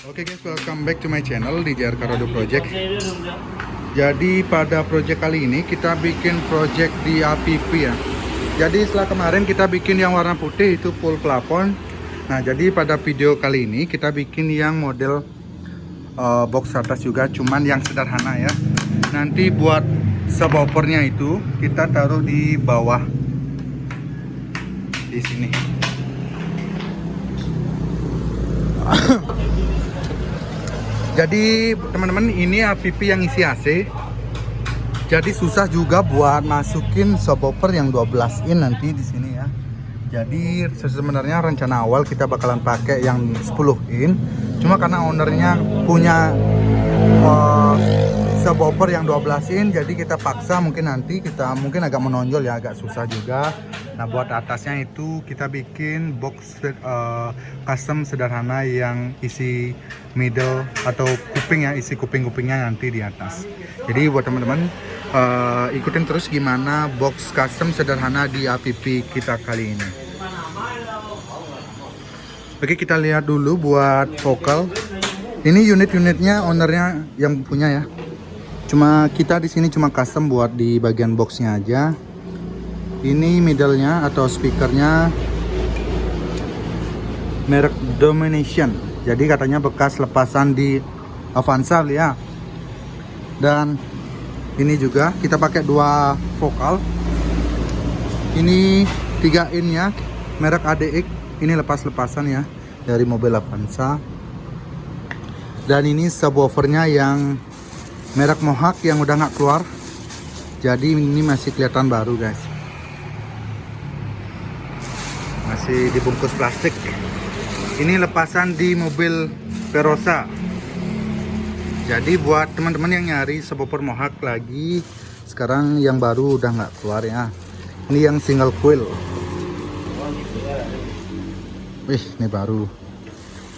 Oke guys, welcome back to my channel di JR Karodo Project. Jadi pada project kali ini kita bikin project di APP ya. Jadi setelah kemarin kita bikin yang warna putih itu full plafon. Nah jadi pada video kali ini kita bikin yang model box atas juga, cuman yang sederhana ya. Nanti buat subwoofernya itu kita taruh di bawah di sini. Jadi teman-teman, ini APP yang isi AC. Jadi susah juga buat masukin subwoofer yang 12 in nanti di sini ya. Jadi sebenarnya rencana awal kita bakalan pakai yang 10 in. Cuma karena ownernya punya subwoofer yang 12 in, jadi kita paksa mungkin nanti kita agak menonjol ya, agak susah juga. Nah buat atasnya itu kita bikin box custom sederhana yang isi middle atau kuping ya, isi kuping-kupingnya nanti di atas. Jadi buat teman-teman ikutin terus gimana box custom sederhana di APP kita kali ini. Oke, kita lihat dulu buat vokal. Ini unit-unitnya ownernya yang punya ya. Cuma kita di sini cuma custom buat di bagian boxnya aja. Ini middle-nya atau speakernya merek Domination. Jadi katanya bekas lepasan di Avanza ya. Dan ini juga kita pakai dua vokal. Ini 3 in ya, merek ADX. Ini lepas-lepasan ya dari mobil Avanza. Dan ini subwoofernya yang merek Mohawk yang udah nggak keluar. Jadi ini masih kelihatan baru guys. Masih dibungkus plastik. Ini lepasan di mobil Verosa. Jadi buat teman-teman yang nyari subwoofer Mohawk lagi, sekarang yang baru udah nggak keluar ya. Ini yang single coil. Wih, ini baru.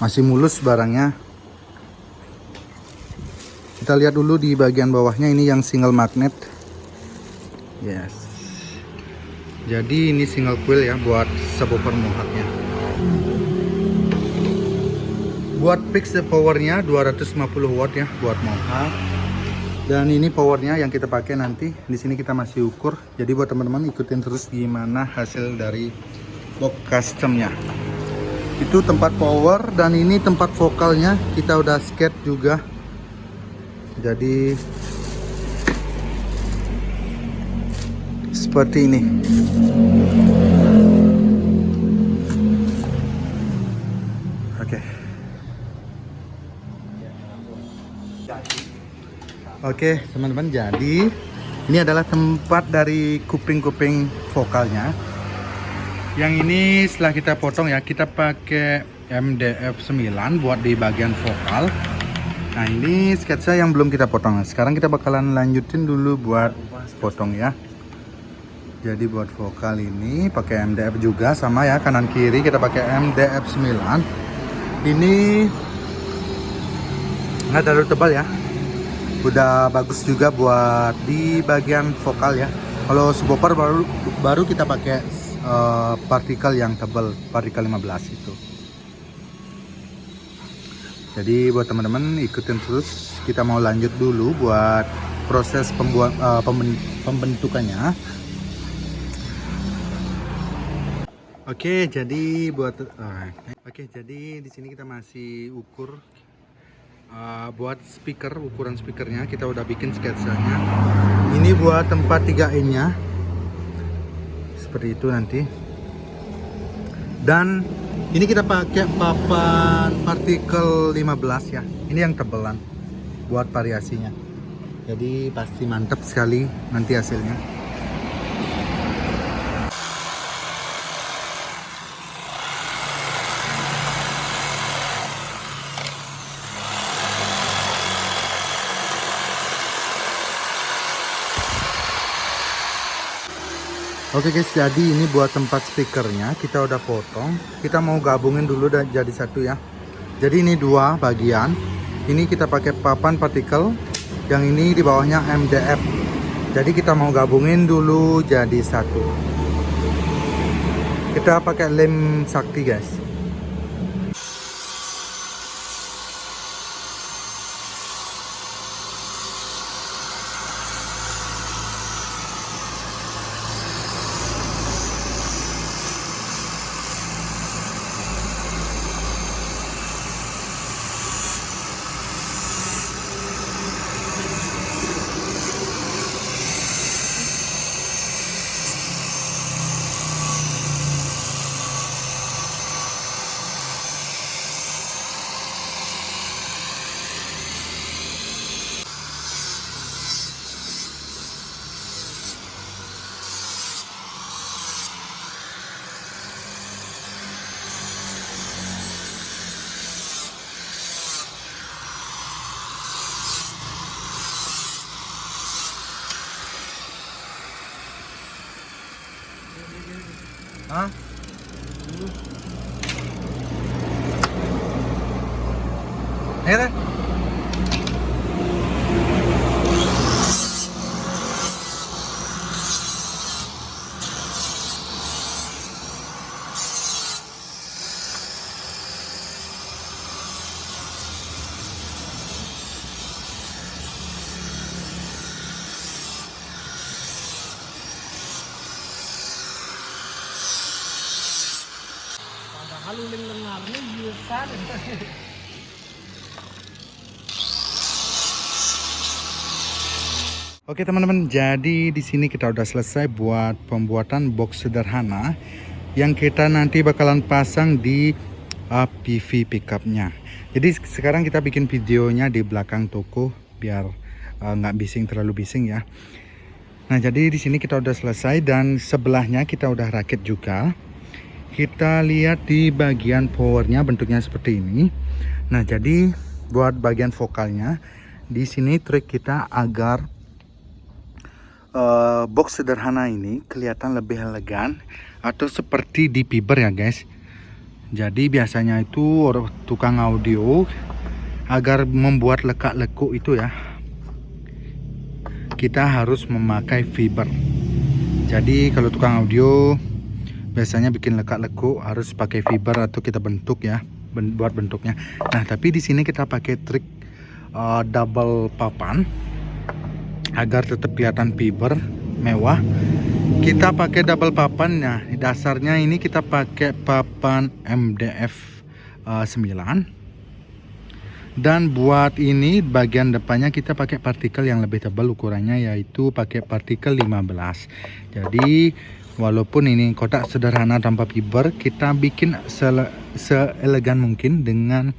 Masih mulus barangnya. Kita lihat dulu di bagian bawahnya, ini yang single magnet. Yes. Jadi ini single coil ya buat subwoofer Mohawknya. Buat fix powernya 250 watt ya buat Mohawk. Dan ini powernya yang kita pakai nanti. Di sini kita masih ukur. Jadi buat teman-teman ikutin terus gimana hasil dari box customnya. Itu tempat power dan ini tempat vokalnya kita udah skate juga. Jadi seperti ini. Oke teman-teman, jadi ini adalah tempat dari kuping-kuping vokalnya. Yang ini setelah kita potong ya, kita pakai MDF 9 buat di bagian vokal. Nah ini sketsa yang belum kita potong. Sekarang kita bakalan lanjutin dulu buat potong ya. Jadi buat vokal ini pakai MDF juga sama ya, kanan kiri kita pakai MDF 9. Ini nggak terlalu tebal ya. Udah bagus juga buat di bagian vokal ya. Kalau subwoofer baru kita pakai partikel yang tebal, partikel 15 itu. Jadi buat teman-teman ikutin terus, kita mau lanjut dulu buat proses pembentukannya. Oke, jadi di sini kita masih ukur buat speaker, ukuran speakernya kita udah bikin sketsanya. Ini buat tempat 3 in nya seperti itu nanti. Dan ini kita pakai papan partikel 15 ya. Ini yang tebelan buat variasinya. Jadi pasti mantap sekali nanti hasilnya. Oke guys, jadi ini buat tempat speakernya kita udah potong. Kita mau gabungin dulu dan jadi satu ya. Jadi ini dua bagian. Ini kita pakai papan partikel, yang ini di bawahnya MDF. Jadi kita mau gabungin dulu jadi satu. Kita pakai lem sakti guys. Hah? Ya, padahal uling lengarnya biasa. Oke teman-teman, jadi di sini kita udah selesai buat pembuatan box sederhana yang kita nanti bakalan pasang di PV pickupnya. Jadi sekarang kita bikin videonya di belakang toko biar nggak bising, terlalu bising ya. Nah jadi di sini kita udah selesai dan sebelahnya kita udah rakit juga. Kita lihat di bagian powernya bentuknya seperti ini. Nah jadi buat bagian vokalnya di sini trik kita agar box sederhana ini kelihatan lebih elegan atau seperti di fiber ya guys. Jadi biasanya itu tukang audio agar membuat lekak-lekuk itu ya, kita harus memakai fiber. Jadi kalau tukang audio biasanya bikin lekak-lekuk harus pakai fiber atau kita bentuk ya, buat bentuknya. Nah tapi di sini kita pakai trik double papan agar tetap kelihatan fiber mewah. Kita pakai double papan. Nah di dasarnya ini kita pakai papan MDF 9, dan buat ini bagian depannya kita pakai partikel yang lebih tebal ukurannya, yaitu pakai partikel 15. Jadi walaupun ini kotak sederhana tanpa fiber, kita bikin seelegan mungkin dengan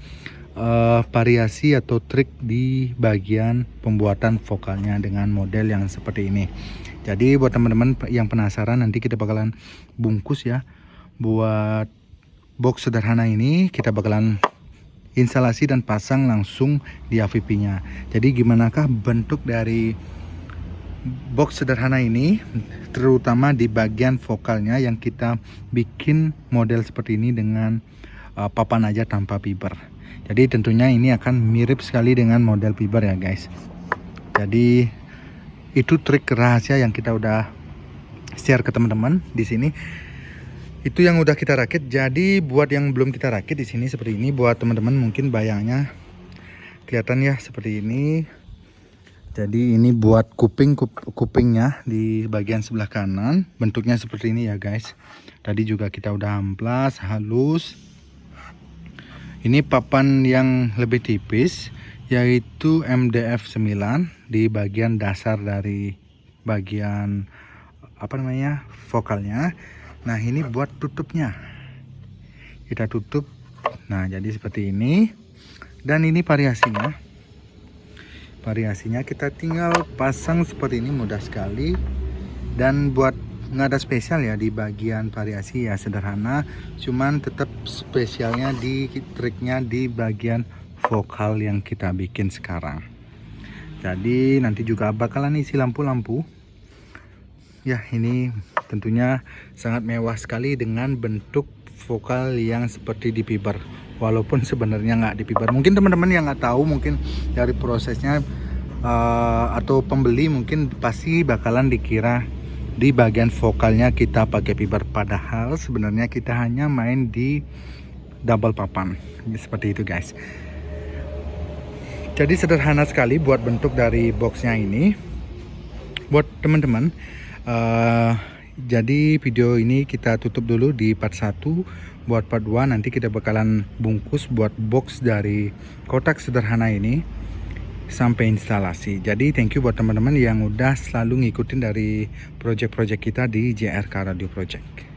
variasi atau trik di bagian pembuatan vokalnya dengan model yang seperti ini. Jadi buat teman-teman yang penasaran, nanti kita bakalan bungkus ya buat box sederhana ini. Kita bakalan instalasi dan pasang langsung di AVP nya. Jadi gimanakah bentuk dari box sederhana ini, terutama di bagian vokalnya yang kita bikin model seperti ini dengan papan aja tanpa fiber. Jadi tentunya ini akan mirip sekali dengan model fiber ya guys. Jadi itu trik rahasia yang kita udah share ke teman-teman di sini. Itu yang udah kita rakit. Jadi buat yang belum kita rakit di sini seperti ini, buat teman-teman mungkin bayangnya kelihatan ya seperti ini. Jadi ini buat kupingnya di bagian sebelah kanan, bentuknya seperti ini ya guys. Tadi juga kita udah amplas halus. Ini papan yang lebih tipis, yaitu MDF 9 di bagian dasar dari bagian vokalnya. Nah ini buat tutupnya, kita tutup. Nah jadi seperti ini. Dan ini variasinya kita tinggal pasang seperti ini, mudah sekali. Dan buat nggak ada spesial ya di bagian variasi ya, sederhana, cuman tetap spesialnya di triknya di bagian vokal yang kita bikin sekarang. Jadi nanti juga bakalan isi lampu-lampu ya. Ini tentunya sangat mewah sekali dengan bentuk vokal yang seperti di fiber, walaupun sebenarnya nggak di fiber. Mungkin teman-teman yang nggak tahu, mungkin dari prosesnya atau pembeli mungkin pasti bakalan dikira di bagian vokalnya kita pakai fiber, padahal sebenarnya kita hanya main di double papan seperti itu guys. Jadi sederhana sekali buat bentuk dari boxnya ini buat teman-teman. Jadi video ini kita tutup dulu di part 1. Buat part 2 nanti kita bakalan bungkus buat box dari kotak sederhana ini sampai instalasi. Jadi thank you buat teman-teman yang udah selalu ngikutin dari project-project kita di JRK Radio Project.